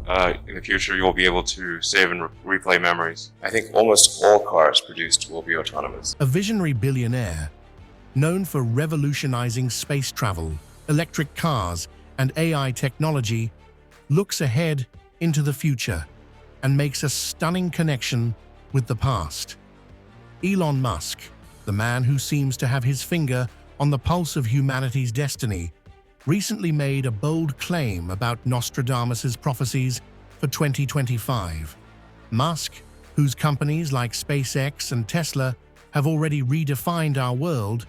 in the future you'll be able to save and replay memories. I think almost all cars produced will be autonomous. A visionary billionaire, known for revolutionizing space travel, electric cars, and AI technology, looks ahead into the future and makes a stunning connection with the past. Elon Musk, the man who seems to have his finger on the pulse of humanity's destiny, recently made a bold claim about Nostradamus' prophecies for 2025. Musk, whose companies like SpaceX and Tesla have already redefined our world,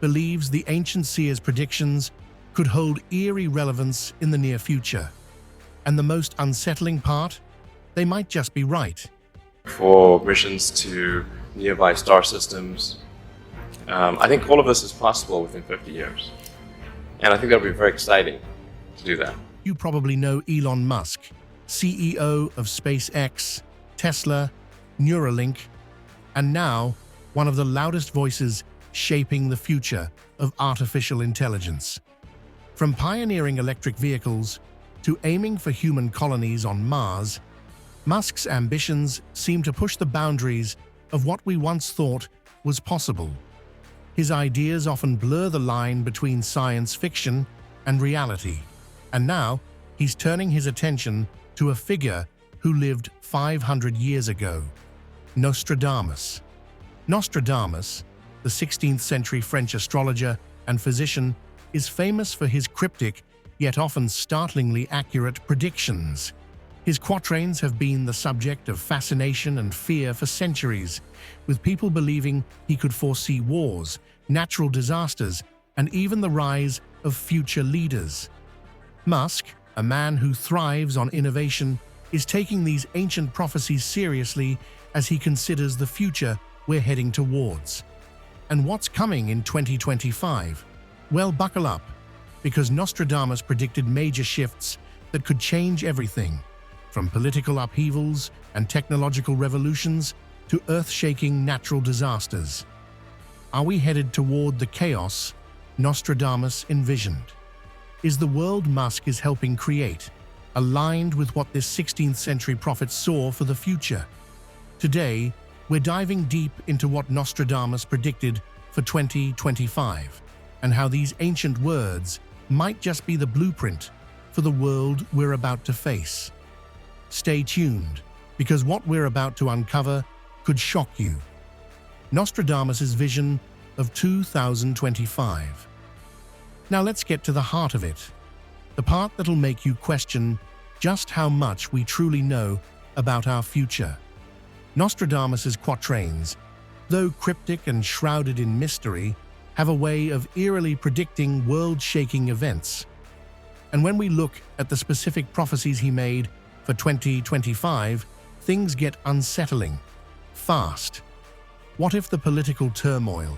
believes the ancient seer's predictions could hold eerie relevance in the near future. And the most unsettling part? They might just be right. For missions to nearby star systems, I think all of this is possible within 50 years. And I think that would be very exciting to do that. You probably know Elon Musk, CEO of SpaceX, Tesla, Neuralink, and now one of the loudest voices shaping the future of artificial intelligence. From pioneering electric vehicles to aiming for human colonies on Mars, Musk's ambitions seem to push the boundaries of what we once thought was possible. His ideas often blur the line between science fiction and reality, and now he's turning his attention to a figure who lived 500 years ago, Nostradamus. Nostradamus, the 16th century French astrologer and physician, is famous for his cryptic yet often startlingly accurate predictions. His quatrains have been the subject of fascination and fear for centuries, with people believing he could foresee wars, natural disasters, and even the rise of future leaders. Musk, a man who thrives on innovation, is taking these ancient prophecies seriously as he considers the future we're heading towards. And what's coming in 2025? Well, buckle up, because Nostradamus predicted major shifts that could change everything, from political upheavals and technological revolutions to earth-shaking natural disasters. Are we headed toward the chaos Nostradamus envisioned? Is the world Musk is helping create aligned with what this 16th century prophet saw for the future? Today, we're diving deep into what Nostradamus predicted for 2025 and how these ancient words might just be the blueprint for the world we're about to face. Stay tuned, because what we're about to uncover could shock you. Nostradamus' vision of 2025. Now let's get to the heart of it, the part that'll make you question just how much we truly know about our future. Nostradamus' quatrains, though cryptic and shrouded in mystery, have a way of eerily predicting world-shaking events. And when we look at the specific prophecies he made for 2025, things get unsettling, fast. What if the political turmoil,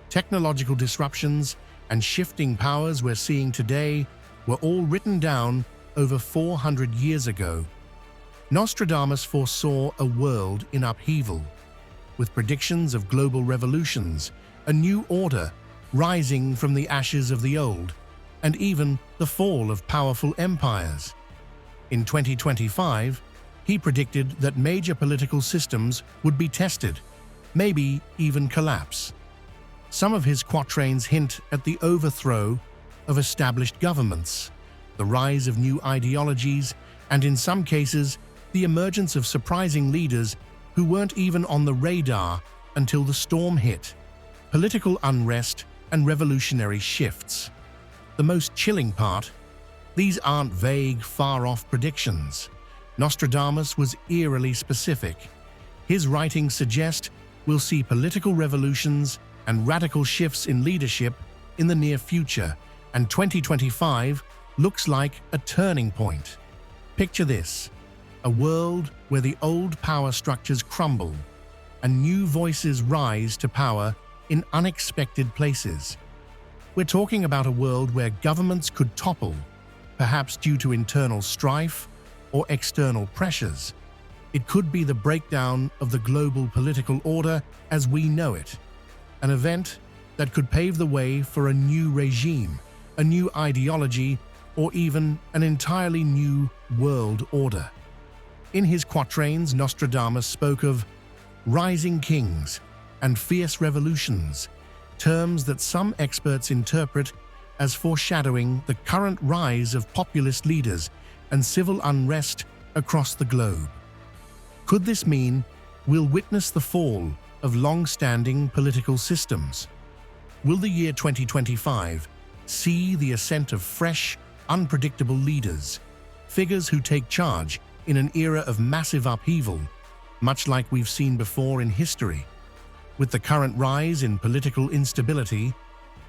technological disruptions, and shifting powers we're seeing today were all written down over 400 years ago? Nostradamus foresaw a world in upheaval, with predictions of global revolutions, a new order rising from the ashes of the old, and even the fall of powerful empires. In 2025, he predicted that major political systems would be tested, maybe even collapse. Some of his quatrains hint at the overthrow of established governments, the rise of new ideologies, and in some cases, the emergence of surprising leaders who weren't even on the radar until the storm hit. Political unrest and revolutionary shifts. The most chilling part: these aren't vague, far-off predictions. Nostradamus was eerily specific. His writings suggest we'll see political revolutions and radical shifts in leadership in the near future, and 2025 looks like a turning point. Picture this: a world where the old power structures crumble and new voices rise to power in unexpected places. We're talking about a world where governments could topple, perhaps due to internal strife or external pressures. It could be the breakdown of the global political order as we know it, an event that could pave the way for a new regime, a new ideology, or even an entirely new world order. In his quatrains, Nostradamus spoke of rising kings and fierce revolutions, terms that some experts interpret as foreshadowing the current rise of populist leaders and civil unrest across the globe. Could this mean we'll witness the fall of long-standing political systems? Will the year 2025 see the ascent of fresh, unpredictable leaders, figures who take charge in an era of massive upheaval, much like we've seen before in history? With the current rise in political instability,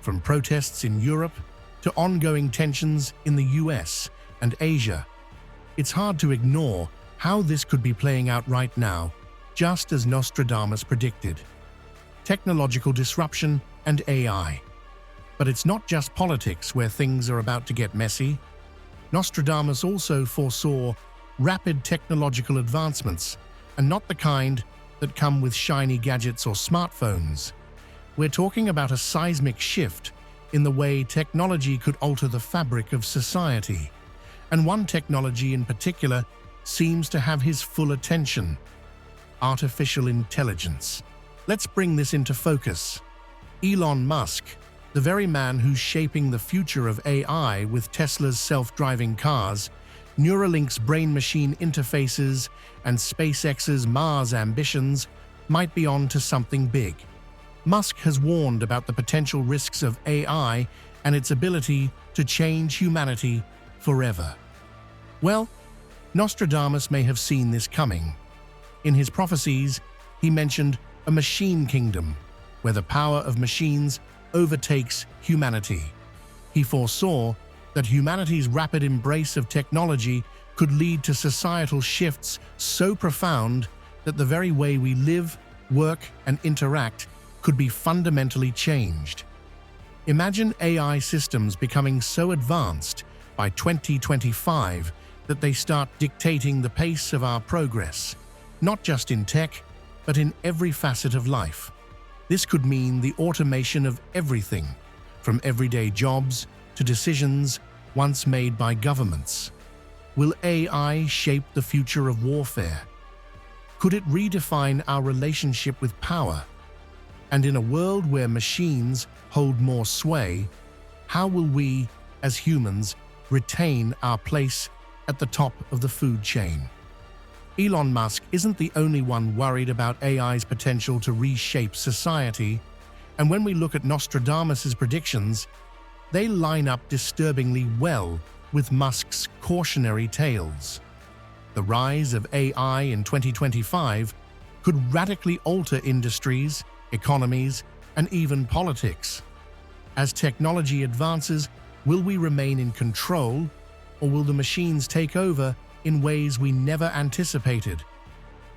from protests in Europe to ongoing tensions in the US and Asia, it's hard to ignore how this could be playing out right now, just as Nostradamus predicted. Technological disruption and AI. But it's not just politics where things are about to get messy. Nostradamus also foresaw rapid technological advancements, and not the kind that come with shiny gadgets or smartphones. We're talking about a seismic shift in the way technology could alter the fabric of society. And one technology in particular seems to have his full attention: artificial intelligence. Let's bring this into focus. Elon Musk, the very man who's shaping the future of AI with Tesla's self-driving cars, Neuralink's brain-machine interfaces, and SpaceX's Mars ambitions, might be on to something big. Musk has warned about the potential risks of AI and its ability to change humanity forever. Well, Nostradamus may have seen this coming. In his prophecies, he mentioned a machine kingdom, where the power of machines overtakes humanity. He foresaw that humanity's rapid embrace of technology could lead to societal shifts so profound that the very way we live, work, and interact could be fundamentally changed. Imagine AI systems becoming so advanced by 2025 that they start dictating the pace of our progress, not just in tech, but in every facet of life. This could mean the automation of everything, from everyday jobs to decisions once made by governments. Will AI shape the future of warfare? Could it redefine our relationship with power? And in a world where machines hold more sway, how will we, as humans, retain our place at the top of the food chain? Elon Musk isn't the only one worried about AI's potential to reshape society, and when we look at Nostradamus' predictions, they line up disturbingly well with Musk's cautionary tales. The rise of AI in 2025 could radically alter industries, economies, and even politics. As technology advances, will we remain in control, or will the machines take over in ways we never anticipated?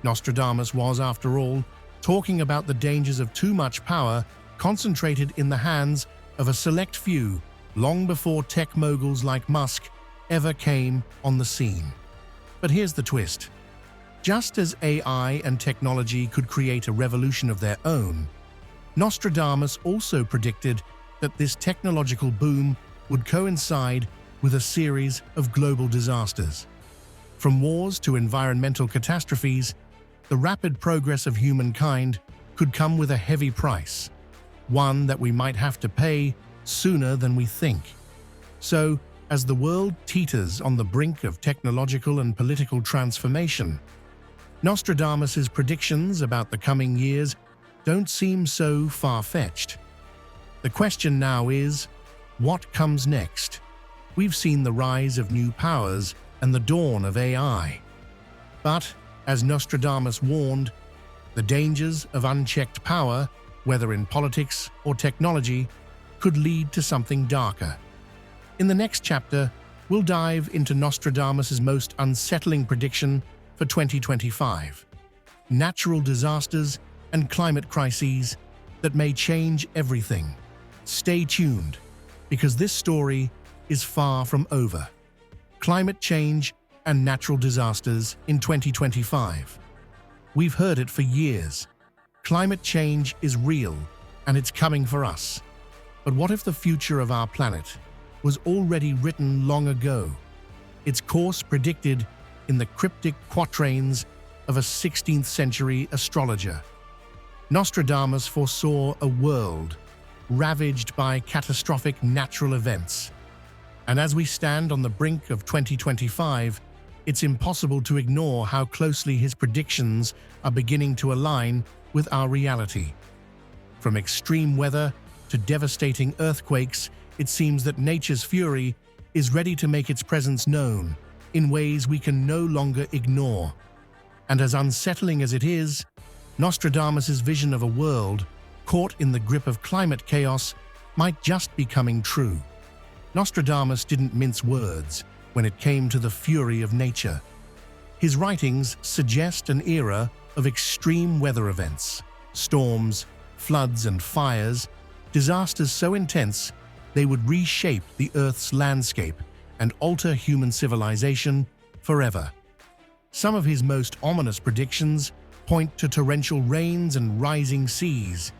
Nostradamus was, after all, talking about the dangers of too much power concentrated in the hands of a select few long before tech moguls like Musk ever came on the scene. But here's the twist. Just as AI and technology could create a revolution of their own, Nostradamus also predicted that this technological boom would coincide with a series of global disasters. From wars to environmental catastrophes, the rapid progress of humankind could come with a heavy price, one that we might have to pay sooner than we think. So, as the world teeters on the brink of technological and political transformation, Nostradamus' predictions about the coming years don't seem so far-fetched. The question now is, what comes next? We've seen the rise of new powers and the dawn of AI. But, as Nostradamus warned, the dangers of unchecked power, whether in politics or technology, could lead to something darker. In the next chapter, we'll dive into Nostradamus' most unsettling prediction for 2025: natural disasters and climate crises that may change everything. Stay tuned, because this story is far from over. Climate change and natural disasters in 2025. We've heard it for years. Climate change is real, and it's coming for us. But what if the future of our planet was already written long ago? Its course predicted in the cryptic quatrains of a 16th century astrologer. Nostradamus foresaw a world ravaged by catastrophic natural events. And as we stand on the brink of 2025, it's impossible to ignore how closely his predictions are beginning to align with our reality. From extreme weather to devastating earthquakes, it seems that nature's fury is ready to make its presence known in ways we can no longer ignore. And as unsettling as it is, Nostradamus' vision of a world caught in the grip of climate chaos might just be coming true. Nostradamus didn't mince words when it came to the fury of nature. His writings suggest an era of extreme weather events, storms, floods, and fires, disasters so intense they would reshape the Earth's landscape and alter human civilization forever. Some of his most ominous predictions point to torrential rains and rising seas,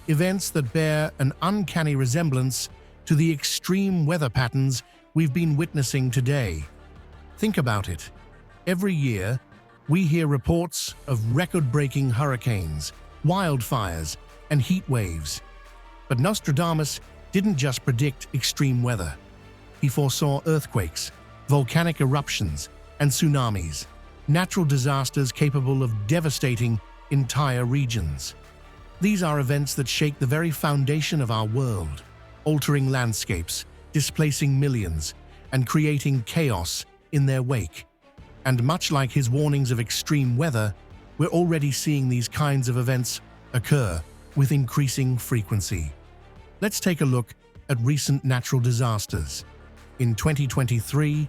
events that bear an uncanny resemblance to the extreme weather patterns we've been witnessing today. Think about it. Every year, we hear reports of record-breaking hurricanes, wildfires, and heat waves. But Nostradamus didn't just predict extreme weather. He foresaw earthquakes, volcanic eruptions, and tsunamis, natural disasters capable of devastating entire regions. These are events that shake the very foundation of our world, altering landscapes, displacing millions, and creating chaos in their wake. And much like his warnings of extreme weather, we're already seeing these kinds of events occur with increasing frequency. Let's take a look at recent natural disasters. In 2023,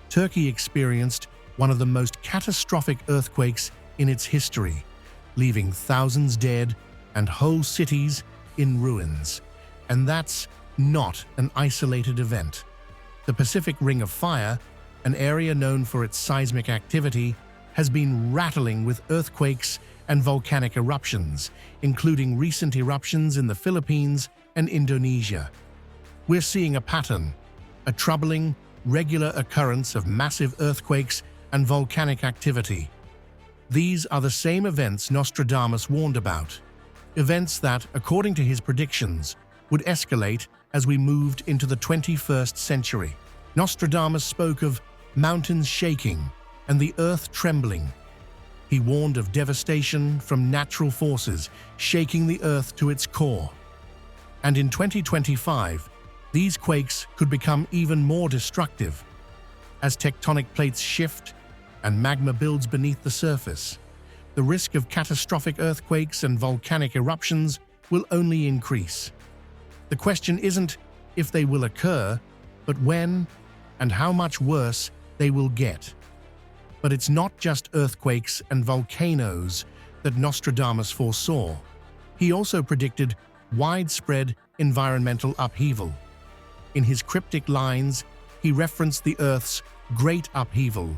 Turkey experienced one of the most catastrophic earthquakes in its history, leaving thousands dead and whole cities in ruins. And that's not an isolated event. The Pacific Ring of Fire, an area known for its seismic activity, has been rattling with earthquakes and volcanic eruptions, including recent eruptions in the Philippines and Indonesia. We're seeing a pattern, a troubling, regular occurrence of massive earthquakes and volcanic activity. These are the same events Nostradamus warned about, events that, according to his predictions, would escalate as we moved into the 21st century. Nostradamus spoke of mountains shaking and the earth trembling. He warned of devastation from natural forces shaking the earth to its core. And in 2025, these quakes could become even more destructive. As tectonic plates shift and magma builds beneath the surface, the risk of catastrophic earthquakes and volcanic eruptions will only increase. The question isn't if they will occur, but when and how much worse they will get. But it's not just earthquakes and volcanoes that Nostradamus foresaw. He also predicted widespread environmental upheaval. In his cryptic lines, he referenced the Earth's great upheaval,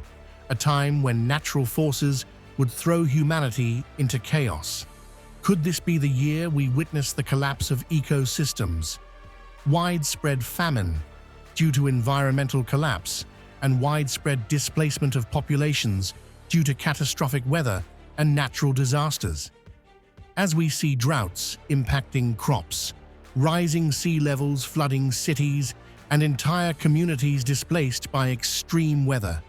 a time when natural forces would throw humanity into chaos. Could this be the year we witness the collapse of ecosystems, widespread famine due to environmental collapse, and widespread displacement of populations due to catastrophic weather and natural disasters? As we see droughts impacting crops, rising sea levels flooding cities, and entire communities displaced by extreme weather,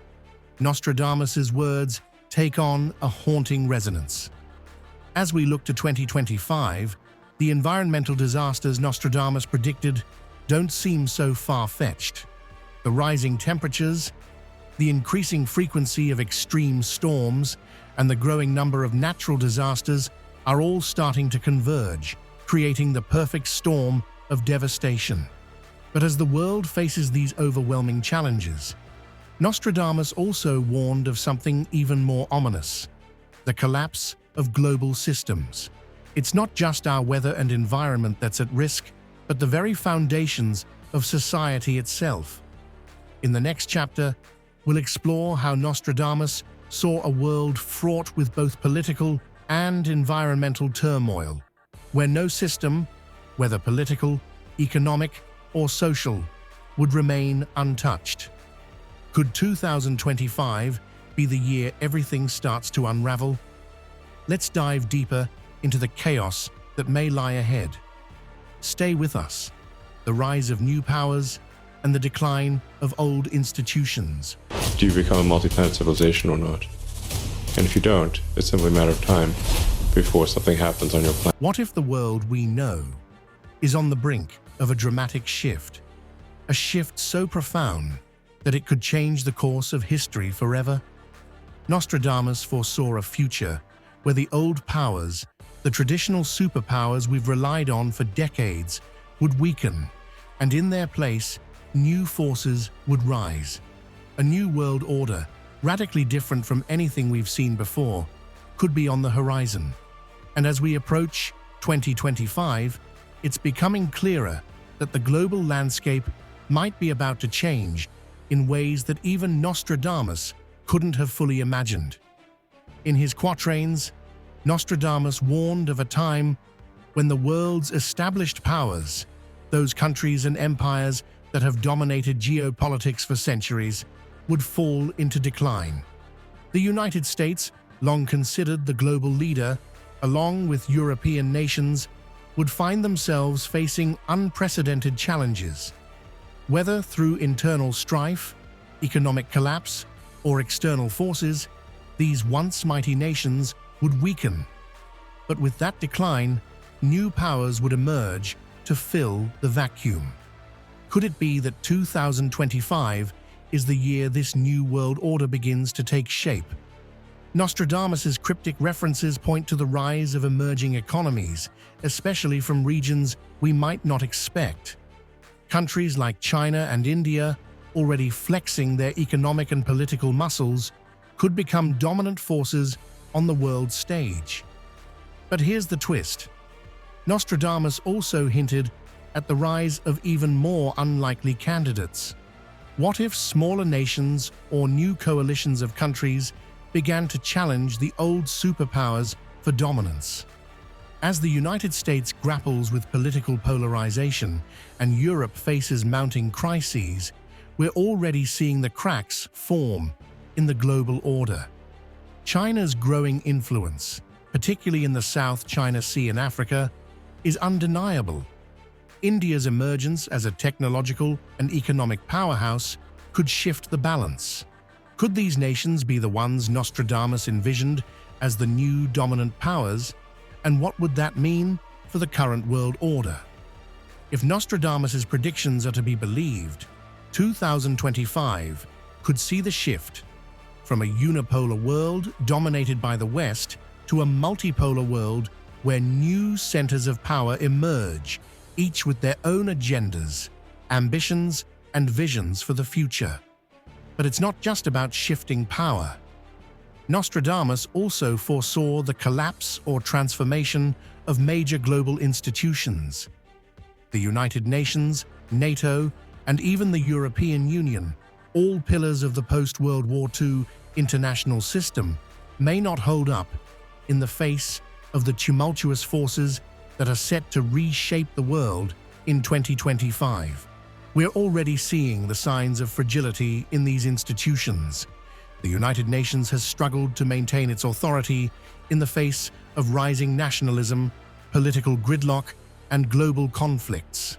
Nostradamus' words take on a haunting resonance. As we look to 2025, the environmental disasters Nostradamus predicted don't seem so far-fetched. The rising temperatures, the increasing frequency of extreme storms, and the growing number of natural disasters are all starting to converge, creating the perfect storm of devastation. But as the world faces these overwhelming challenges, Nostradamus also warned of something even more ominous: the collapse of global systems. It's not just our weather and environment that's at risk, but the very foundations of society itself. In the next chapter, we'll explore how Nostradamus saw a world fraught with both political and environmental turmoil, where no system, whether political, economic, or social would remain untouched. Could 2025 be the year everything starts to unravel? Let's dive deeper into the chaos that may lie ahead. Stay with us. The rise of new powers and the decline of old institutions. Do you become a multi-planet civilization or not? And if you don't, it's simply a matter of time before something happens on your planet. What if the world we know is on the brink of a dramatic shift? A shift so profound that it could change the course of history forever? Nostradamus foresaw a future where the old powers, the traditional superpowers we've relied on for decades, would weaken, and in their place, new forces would rise. A new world order, radically different from anything we've seen before, could be on the horizon. And as we approach 2025, it's becoming clearer that the global landscape might be about to change in ways that even Nostradamus couldn't have fully imagined. In his quatrains, Nostradamus warned of a time when the world's established powers, those countries and empires that have dominated geopolitics for centuries, would fall into decline. The United States, long considered the global leader, along with European nations, would find themselves facing unprecedented challenges. Whether through internal strife, economic collapse, or external forces, these once mighty nations would weaken. But with that decline, new powers would emerge to fill the vacuum. Could it be that 2025 is the year this new world order begins to take shape? Nostradamus's cryptic references point to the rise of emerging economies, especially from regions we might not expect. Countries like China and India, already flexing their economic and political muscles, could become dominant forces on the world stage. But here's the twist. Nostradamus also hinted at the rise of even more unlikely candidates. What if smaller nations or new coalitions of countries began to challenge the old superpowers for dominance? As the United States grapples with political polarization and Europe faces mounting crises, we're already seeing the cracks form in the global order. China's growing influence, particularly in the South China Sea and Africa, is undeniable. India's emergence as a technological and economic powerhouse could shift the balance. Could these nations be the ones Nostradamus envisioned as the new dominant powers? And what would that mean for the current world order? If Nostradamus's predictions are to be believed, 2025 could see the shift from a unipolar world dominated by the West to a multipolar world where new centers of power emerge, each with their own agendas, ambitions, and visions for the future. But it's not just about shifting power. Nostradamus also foresaw the collapse or transformation of major global institutions. The United Nations, NATO, and even the European Union, all pillars of the post-World War II international system, may not hold up in the face of the tumultuous forces that are set to reshape the world in 2025. We're already seeing the signs of fragility in these institutions. The United Nations has struggled to maintain its authority in the face of rising nationalism, political gridlock, and global conflicts.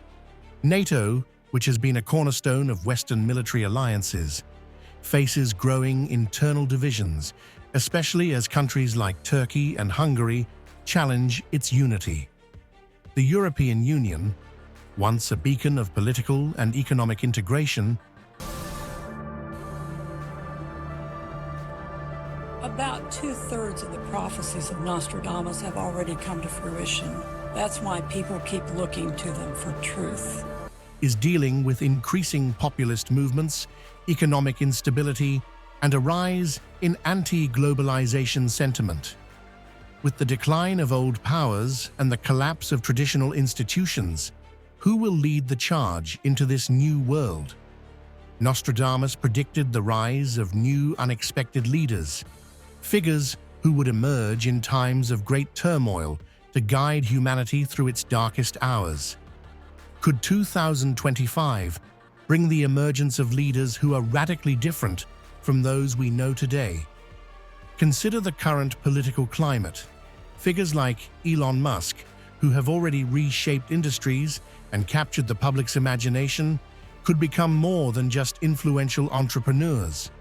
NATO, which has been a cornerstone of Western military alliances, faces growing internal divisions, especially as countries like Turkey and Hungary challenge its unity. The European Union, once a beacon of political and economic integration, About 2/3 of the prophecies of Nostradamus have already come to fruition. That's why people keep looking to them for truth. is dealing with increasing populist movements, economic instability, and a rise in anti-globalization sentiment. With the decline of old powers and the collapse of traditional institutions, who will lead the charge into this new world? Nostradamus predicted the rise of new unexpected leaders, figures who would emerge in times of great turmoil to guide humanity through its darkest hours. Could 2025 bring the emergence of leaders who are radically different from those we know today? Consider the current political climate. Figures like Elon Musk, who have already reshaped industries and captured the public's imagination, could become more than just influential entrepreneurs.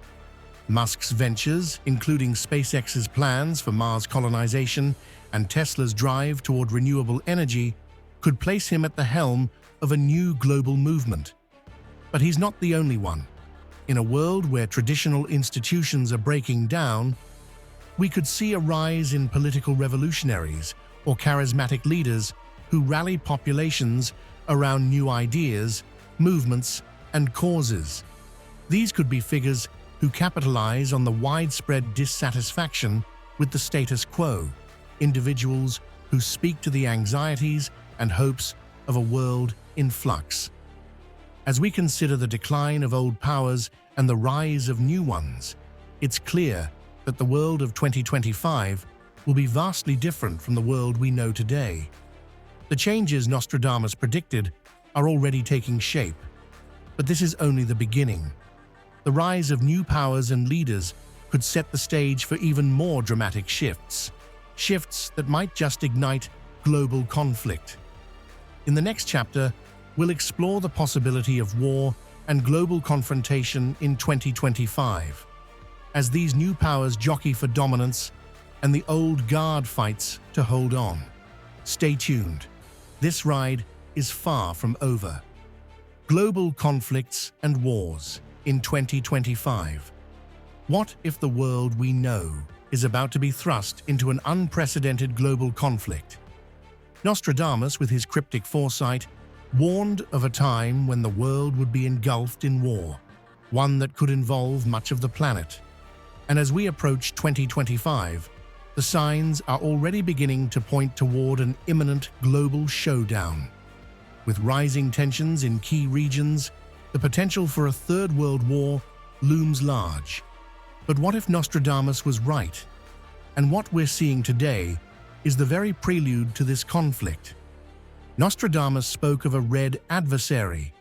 Musk's ventures, including SpaceX's plans for Mars colonization and Tesla's drive toward renewable energy, could place him at the helm of a new global movement. But he's not the only one. In a world where traditional institutions are breaking down, we could see a rise in political revolutionaries or charismatic leaders who rally populations around new ideas, movements, and causes. These could be figures who capitalize on the widespread dissatisfaction with the status quo, individuals who speak to the anxieties and hopes of a world in flux. As we consider the decline of old powers and the rise of new ones, it's clear that the world of 2025 will be vastly different from the world we know today. The changes Nostradamus predicted are already taking shape, but this is only the beginning. The rise of new powers and leaders could set the stage for even more dramatic shifts that might just ignite global conflict. In the next chapter, we'll explore the possibility of war and global confrontation in 2025, as these new powers jockey for dominance and the old guard fights to hold on. Stay tuned. This ride is far from over. Global conflicts and wars in 2025. What if the world we know is about to be thrust into an unprecedented global conflict? Nostradamus, with his cryptic foresight, warned of a time when the world would be engulfed in war, one that could involve much of the planet. And as we approach 2025, the signs are already beginning to point toward an imminent global showdown. With rising tensions in key regions, the potential for a third world war looms large. But what if Nostradamus was right? And what we're seeing today is the very prelude to this conflict. Nostradamus spoke of a red adversary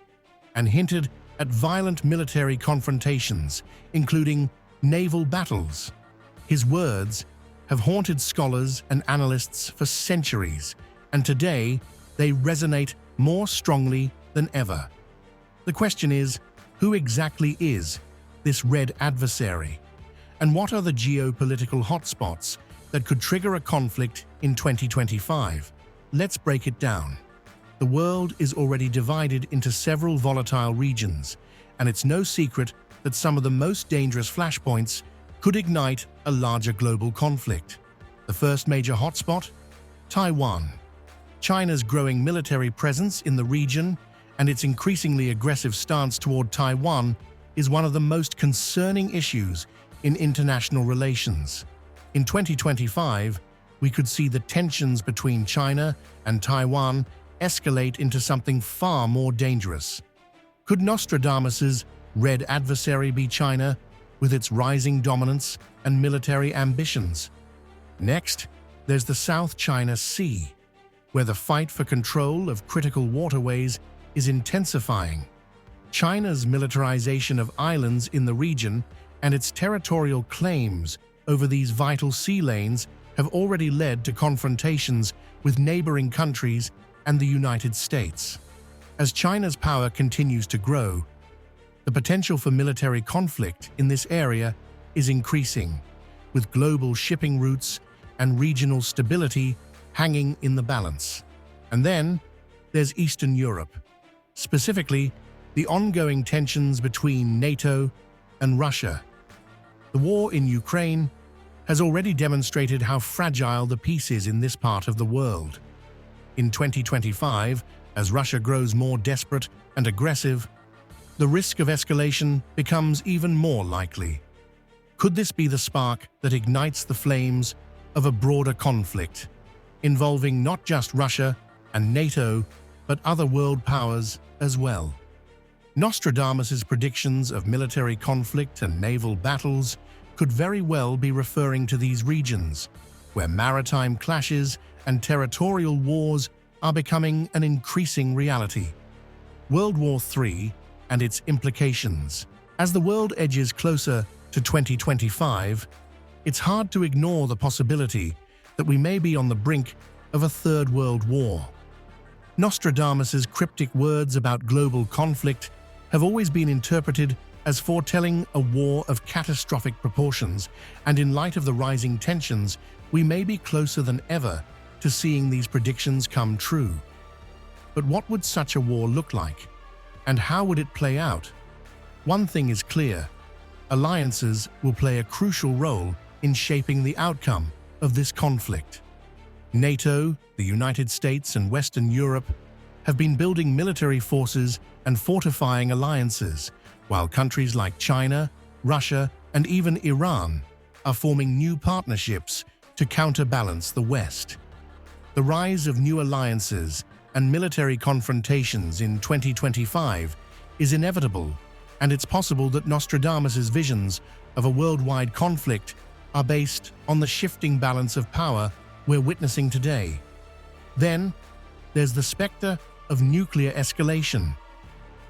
and hinted at violent military confrontations, including naval battles. His words have haunted scholars and analysts for centuries, and today they resonate more strongly than ever. The question is, who exactly is this red adversary? And what are the geopolitical hotspots that could trigger a conflict in 2025? Let's break it down. The world is already divided into several volatile regions, and it's no secret that some of the most dangerous flashpoints could ignite a larger global conflict. The first major hotspot? Taiwan. China's growing military presence in the region and its increasingly aggressive stance toward Taiwan is one of the most concerning issues in international relations. In 2025, we could see the tensions between China and Taiwan escalate into something far more dangerous. Could Nostradamus's red adversary be China, with its rising dominance and military ambitions? Next, there's the South China Sea, where the fight for control of critical waterways is intensifying. China's militarization of islands in the region and its territorial claims over these vital sea lanes have already led to confrontations with neighboring countries and the United States. As China's power continues to grow, the potential for military conflict in this area is increasing, with global shipping routes and regional stability hanging in the balance. And then there's Eastern Europe, specifically the ongoing tensions between NATO and Russia. The war in Ukraine has already demonstrated how fragile the peace is in this part of the world. In 2025, as Russia grows more desperate and aggressive, the risk of escalation becomes even more likely. Could this be the spark that ignites the flames of a broader conflict, involving not just Russia and NATO, but other world powers as well? Nostradamus's predictions of military conflict and naval battles could very well be referring to these regions, where maritime clashes and territorial wars are becoming an increasing reality. World War III and its implications. As the world edges closer to 2025, it's hard to ignore the possibility that we may be on the brink of a third world war. Nostradamus's cryptic words about global conflict have always been interpreted as foretelling a war of catastrophic proportions, and in light of the rising tensions, we may be closer than ever to seeing these predictions come true. But what would such a war look like? And how would it play out? One thing is clear: alliances will play a crucial role in shaping the outcome of this conflict. NATO, the United States, and Western Europe have been building military forces and fortifying alliances, while countries like China, Russia, and even Iran are forming new partnerships to counterbalance the West. The rise of new alliances and military confrontations in 2025 is inevitable, and it's possible that Nostradamus's visions of a worldwide conflict are based on the shifting balance of power we're witnessing today. Then, there's the specter of nuclear escalation.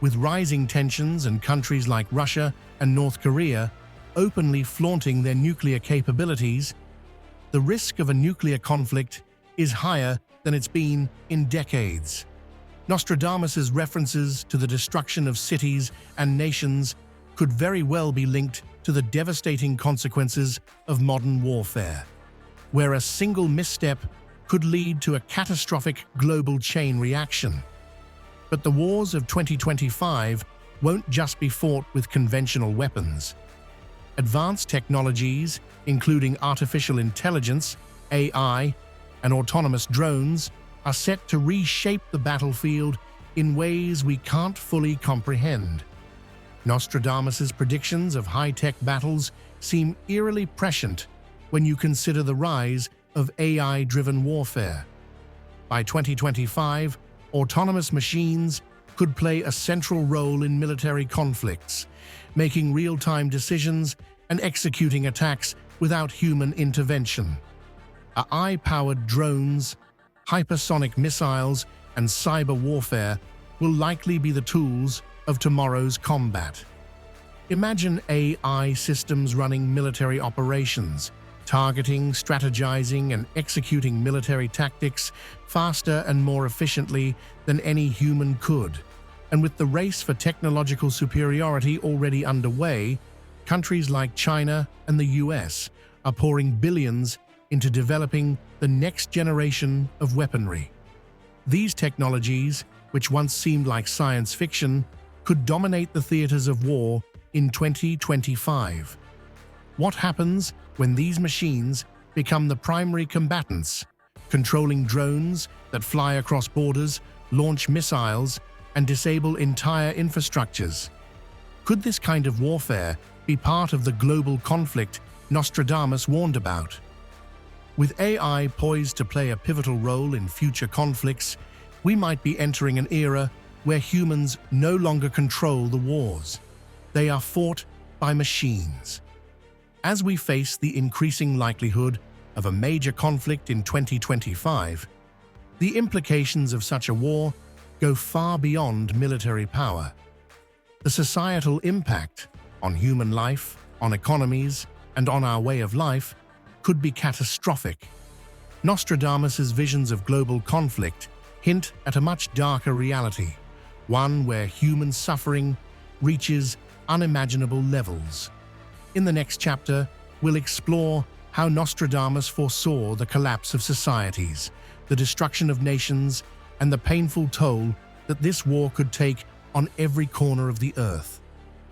With rising tensions and countries like Russia and North Korea openly flaunting their nuclear capabilities, the risk of a nuclear conflict is higher than it's been in decades. Nostradamus's references to the destruction of cities and nations could very well be linked to the devastating consequences of modern warfare, where a single misstep could lead to a catastrophic global chain reaction. But the wars of 2025 won't just be fought with conventional weapons. Advanced technologies, including artificial intelligence, AI, and autonomous drones, are set to reshape the battlefield in ways we can't fully comprehend. Nostradamus's predictions of high-tech battles seem eerily prescient when you consider the rise of AI-driven warfare. By 2025, autonomous machines could play a central role in military conflicts, making real-time decisions and executing attacks without human intervention. AI-powered drones, hypersonic missiles, and cyber warfare will likely be the tools of tomorrow's combat. Imagine AI systems running military operations, targeting, strategizing, and executing military tactics faster and more efficiently than any human could. And with the race for technological superiority already underway, countries like China and the US are pouring billions into developing the next generation of weaponry. These technologies, which once seemed like science fiction, could dominate the theaters of war in 2025. What happens when these machines become the primary combatants, controlling drones that fly across borders, launch missiles, and disable entire infrastructures? Could this kind of warfare be part of the global conflict Nostradamus warned about? With AI poised to play a pivotal role in future conflicts, we might be entering an era where humans no longer control the wars. They are fought by machines. As we face the increasing likelihood of a major conflict in 2025, the implications of such a war go far beyond military power. The societal impact on human life, on economies, and on our way of life could be catastrophic. Nostradamus's visions of global conflict hint at a much darker reality, one where human suffering reaches unimaginable levels. In the next chapter, we'll explore how Nostradamus foresaw the collapse of societies, the destruction of nations, and the painful toll that this war could take on every corner of the earth.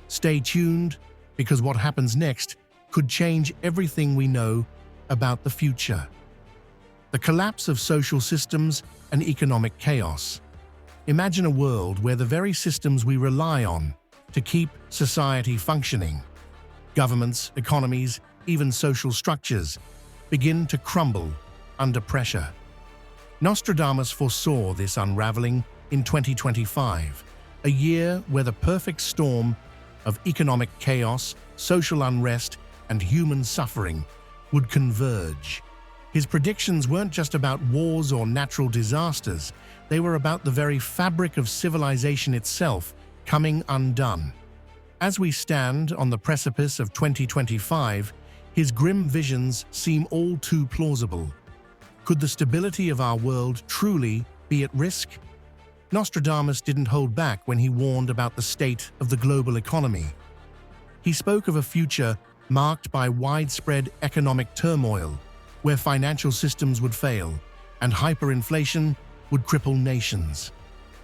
Stay tuned, because what happens next could change everything we know about the future. The collapse of social systems and economic chaos. Imagine a world where the very systems we rely on to keep society functioning, governments, economies, even social structures, begin to crumble under pressure. Nostradamus foresaw this unraveling in 2025, a year where the perfect storm of economic chaos, social unrest, and human suffering would converge. His predictions weren't just about wars or natural disasters, they were about the very fabric of civilization itself coming undone. As we stand on the precipice of 2025, his grim visions seem all too plausible. Could the stability of our world truly be at risk? Nostradamus didn't hold back when he warned about the state of the global economy. He spoke of a future marked by widespread economic turmoil, where financial systems would fail and hyperinflation would cripple nations.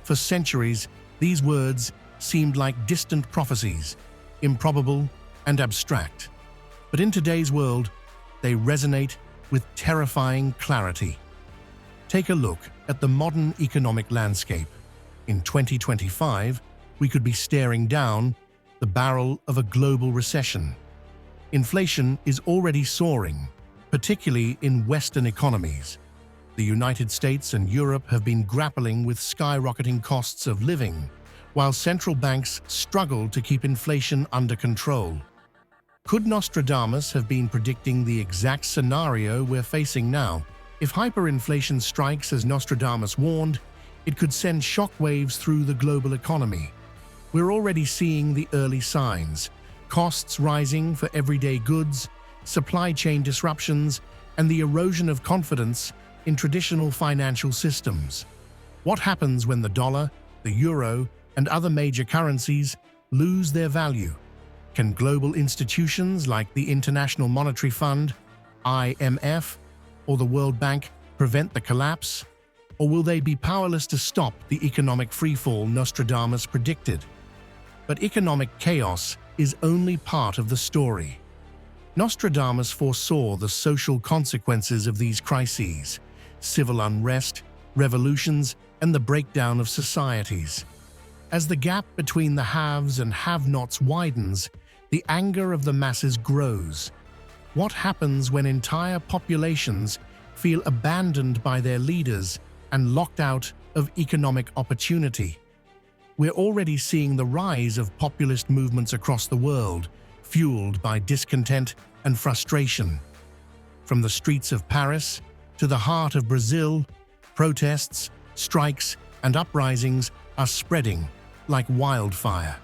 For centuries, these words seemed like distant prophecies, improbable and abstract. But in today's world, they resonate with terrifying clarity. Take a look at the modern economic landscape. In 2025, we could be staring down the barrel of a global recession. Inflation is already soaring, particularly in Western economies. The United States and Europe have been grappling with skyrocketing costs of living, while central banks struggle to keep inflation under control. Could Nostradamus have been predicting the exact scenario we're facing now? If hyperinflation strikes as Nostradamus warned, it could send shockwaves through the global economy. We're already seeing the early signs: costs rising for everyday goods, supply chain disruptions, and the erosion of confidence in traditional financial systems. What happens when the dollar, the euro, and other major currencies lose their value? Can global institutions like the International Monetary Fund, IMF, or the World Bank prevent the collapse? Or will they be powerless to stop the economic freefall Nostradamus predicted? But economic chaos is only part of the story. Nostradamus foresaw the social consequences of these crises: civil unrest, revolutions, and the breakdown of societies. As the gap between the haves and have-nots widens, the anger of the masses grows. What happens when entire populations feel abandoned by their leaders and locked out of economic opportunity? We're already seeing the rise of populist movements across the world, fueled by discontent and frustration. From the streets of Paris to the heart of Brazil, protests, strikes, and uprisings are spreading like wildfire.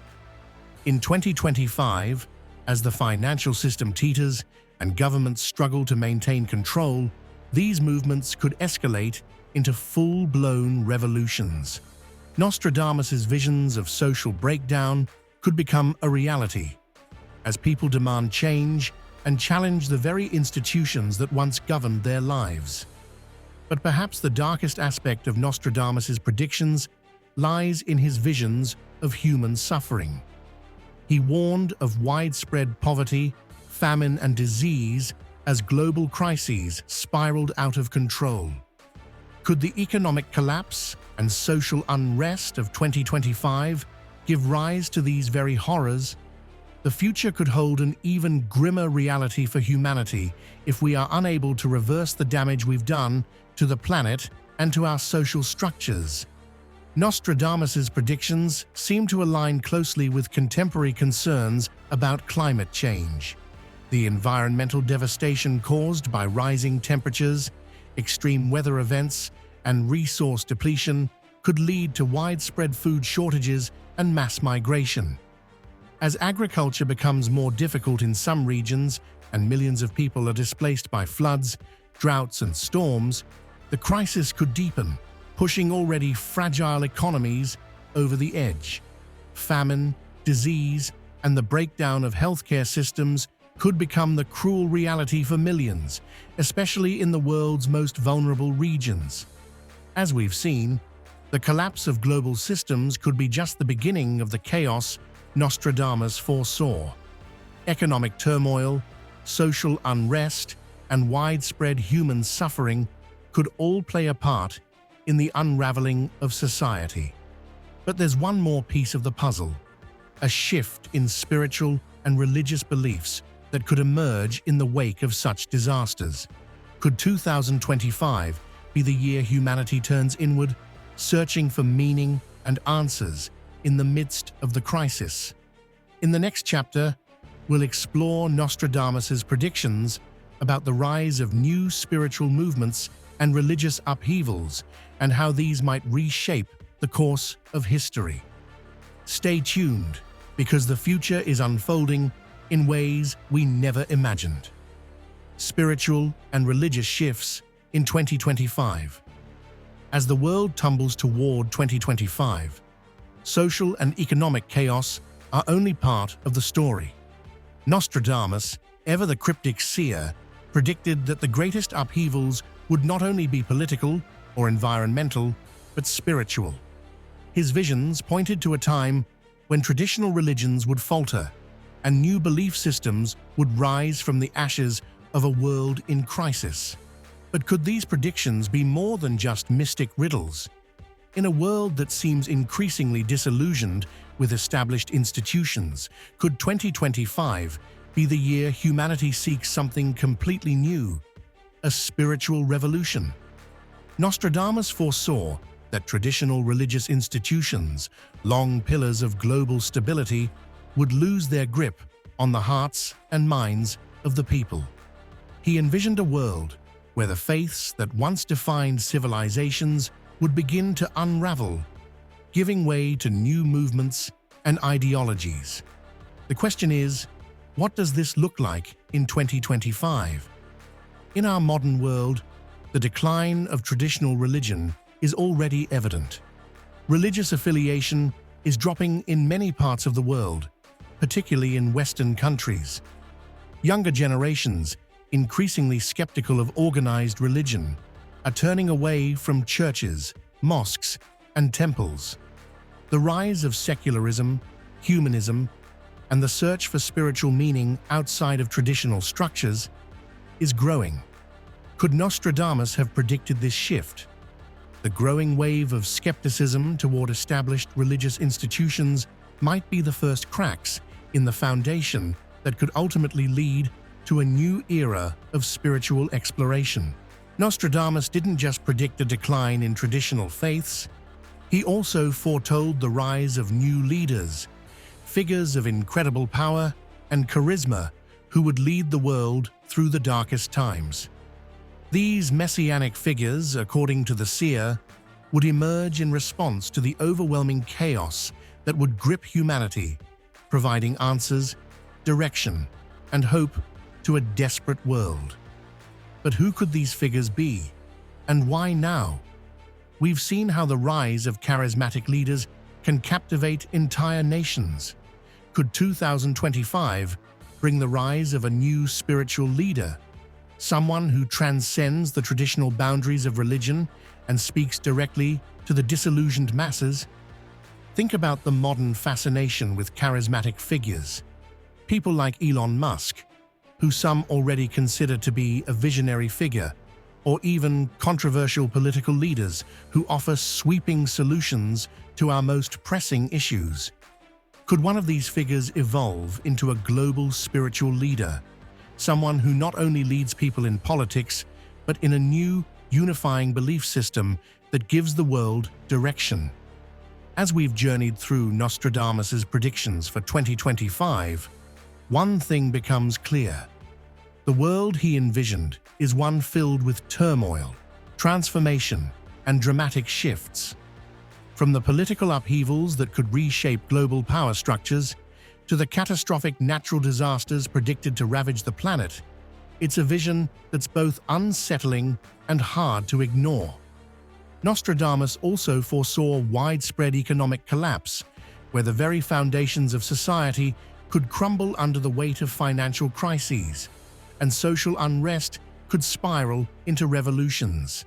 In 2025, as the financial system teeters and governments struggle to maintain control, these movements could escalate into full-blown revolutions. Nostradamus's visions of social breakdown could become a reality, as people demand change and challenge the very institutions that once governed their lives. But perhaps the darkest aspect of Nostradamus's predictions lies in his visions of human suffering. He warned of widespread poverty, famine, and disease as global crises spiraled out of control. Could the economic collapse and social unrest of 2025 give rise to these very horrors? The future could hold an even grimmer reality for humanity if we are unable to reverse the damage we've done to the planet and to our social structures. Nostradamus's predictions seem to align closely with contemporary concerns about climate change. The environmental devastation caused by rising temperatures, extreme weather events, and resource depletion could lead to widespread food shortages and mass migration. As agriculture becomes more difficult in some regions and millions of people are displaced by floods, droughts, and storms, the crisis could deepen, pushing already fragile economies over the edge. Famine, disease, and the breakdown of healthcare systems could become the cruel reality for millions, especially in the world's most vulnerable regions. As we've seen, the collapse of global systems could be just the beginning of the chaos Nostradamus foresaw. Economic turmoil, social unrest, and widespread human suffering could all play a part in the unraveling of society. But there's one more piece of the puzzle: a shift in spiritual and religious beliefs that could emerge in the wake of such disasters. Could 2025 be the year humanity turns inward, searching for meaning and answers in the midst of the crisis? In the next chapter, we'll explore Nostradamus's predictions about the rise of new spiritual movements and religious upheavals and how these might reshape the course of history. Stay tuned, because the future is unfolding in ways we never imagined. Spiritual and religious shifts in 2025. As the world tumbles toward 2025, social and economic chaos are only part of the story. Nostradamus, ever the cryptic seer, predicted that the greatest upheavals would not only be political or environmental, but spiritual. His visions pointed to a time when traditional religions would falter and new belief systems would rise from the ashes of a world in crisis. But could these predictions be more than just mystic riddles? In a world that seems increasingly disillusioned with established institutions, could 2025 be the year humanity seeks something completely new, a spiritual revolution? Nostradamus foresaw that traditional religious institutions, long pillars of global stability, would lose their grip on the hearts and minds of the people. He envisioned a world where the faiths that once defined civilizations would begin to unravel, giving way to new movements and ideologies. The question is, what does this look like in 2025? In our modern world, the decline of traditional religion is already evident. Religious affiliation is dropping in many parts of the world, particularly in Western countries. Younger generations, increasingly skeptical of organized religion, are turning away from churches, mosques, and temples. The rise of secularism, humanism, and the search for spiritual meaning outside of traditional structures is growing. Could Nostradamus have predicted this shift? The growing wave of skepticism toward established religious institutions might be the first cracks in the foundation that could ultimately lead to a new era of spiritual exploration. Nostradamus didn't just predict a decline in traditional faiths, he also foretold the rise of new leaders, figures of incredible power and charisma who would lead the world through the darkest times. These messianic figures, according to the seer, would emerge in response to the overwhelming chaos that would grip humanity, providing answers, direction, and hope to a desperate world. But who could these figures be, and why now? We've seen how the rise of charismatic leaders can captivate entire nations. Could 2025 bring the rise of a new spiritual leader, someone who transcends the traditional boundaries of religion and speaks directly to the disillusioned masses? Think about the modern fascination with charismatic figures. People like Elon Musk, who some already consider to be a visionary figure, or even controversial political leaders who offer sweeping solutions to our most pressing issues. Could one of these figures evolve into a global spiritual leader, someone who not only leads people in politics, but in a new, unifying belief system that gives the world direction? As we've journeyed through Nostradamus's predictions for 2025, one thing becomes clear. The world he envisioned is one filled with turmoil, transformation, and dramatic shifts. From the political upheavals that could reshape global power structures to the catastrophic natural disasters predicted to ravage the planet, it's a vision that's both unsettling and hard to ignore. Nostradamus also foresaw widespread economic collapse, where the very foundations of society could crumble under the weight of financial crises, and social unrest could spiral into revolutions.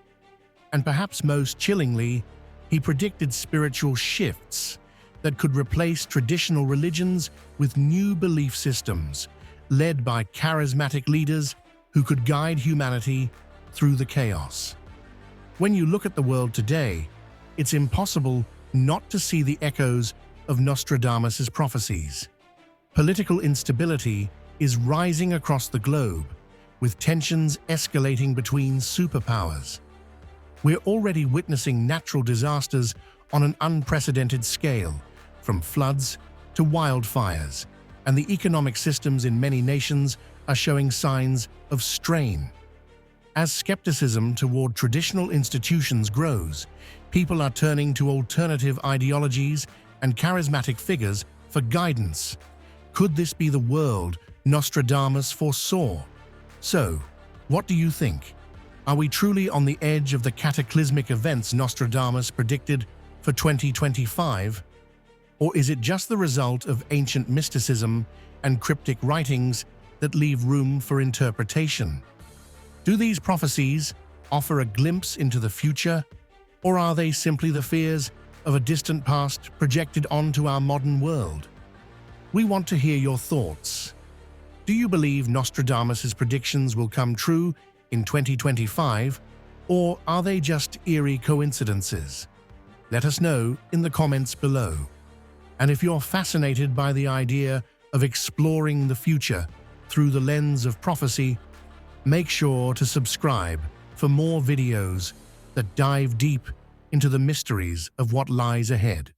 And perhaps most chillingly, he predicted spiritual shifts that could replace traditional religions with new belief systems, led by charismatic leaders who could guide humanity through the chaos. When you look at the world today, it's impossible not to see the echoes of Nostradamus's prophecies. Political instability is rising across the globe, with tensions escalating between superpowers. We're already witnessing natural disasters on an unprecedented scale, from floods to wildfires, and the economic systems in many nations are showing signs of strain. As skepticism toward traditional institutions grows, people are turning to alternative ideologies and charismatic figures for guidance. Could this be the world Nostradamus foresaw? So, what do you think? Are we truly on the edge of the cataclysmic events Nostradamus predicted for 2025? Or is it just the result of ancient mysticism and cryptic writings that leave room for interpretation? Do these prophecies offer a glimpse into the future, or are they simply the fears of a distant past projected onto our modern world? We want to hear your thoughts. Do you believe Nostradamus' predictions will come true in 2025, or are they just eerie coincidences? Let us know in the comments below. And if you're fascinated by the idea of exploring the future through the lens of prophecy, make sure to subscribe for more videos that dive deep into the mysteries of what lies ahead.